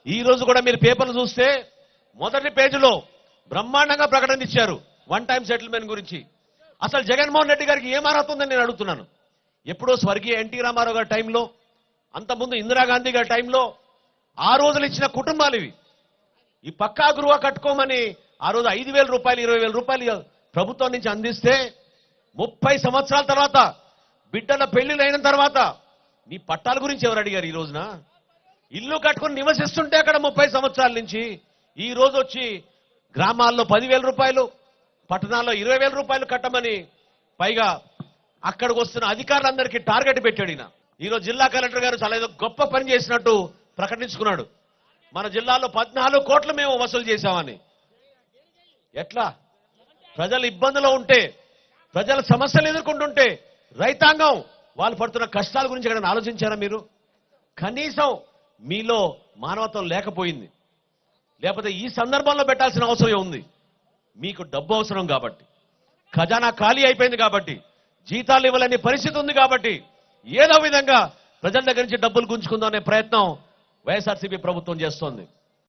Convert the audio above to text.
ఈ రోజు కూడా మీరు పేపర్లు చూస్తే మొదటి పేజీలో బ్రహ్మాండంగా ప్రకటన ఇచ్చారు వన్ టైం సెటిల్మెంట్ గురించి. అసలు జగన్మోహన్ రెడ్డి గారికి ఏం అర్హత ఉందని నేను అడుగుతున్నాను. ఎప్పుడో స్వర్గీయ ఎన్టీ రామారావు గారి టైంలో, అంతకుముందు ఇందిరాగాంధీ గారి టైంలో ఆ రోజులు ఇచ్చిన కుటుంబాలు ఇవి. ఈ పక్కా గృహ కట్టుకోమని ఆ రోజు 5,000 రూపాయలు 20,000 రూపాయలు ప్రభుత్వం నుంచి అందిస్తే 30 సంవత్సరాల తర్వాత బిడ్డల పెళ్లిళ్ళు అయిన తర్వాత నీ పట్టాల గురించి ఎవరు అడిగారు? ఈ రోజున ఇల్లు కట్టుకుని నివసిస్తుంటే అక్కడ 30 సంవత్సరాల నుంచి ఈ రోజు వచ్చి గ్రామాల్లో 10,000 రూపాయలు, పట్టణాల్లో 20,000 రూపాయలు కట్టమని పైగా అక్కడికి వస్తున్న అధికారులందరికీ టార్గెట్ పెట్టాడు ఈయన. ఈరోజు జిల్లా కలెక్టర్ గారు చాలా ఏదో గొప్ప పని చేసినట్టు ప్రకటించుకున్నాడు. మన జిల్లాలో 14 కోట్లు మేము వసూలు చేశామని. ఎట్లా? ప్రజలు ఇబ్బందులో ఉంటే, ప్రజల సమస్యలు ఎదుర్కొంటుంటే రైతాంగం వాళ్ళు పడుతున్న కష్టాల గురించి ఎక్కడ ఆలోచించారా మీరు? కనీసం మీలో మానవత్వం లేకపోయింది. లేకపోతే ఈ సందర్భంలో పెట్టాల్సిన అవసరం ఉంది. మీకు డబ్బు అవసరం కాబట్టి, ఖజానా ఖాళీ అయిపోయింది కాబట్టి, జీతాలు ఇవ్వలేని పరిస్థితి ఉంది కాబట్టి ఏదో విధంగా ప్రజల దగ్గర నుంచి డబ్బులు గుంజుకుందాం అనే ప్రయత్నం వైఎస్ఆర్సీపీ ప్రభుత్వం చేస్తోంది.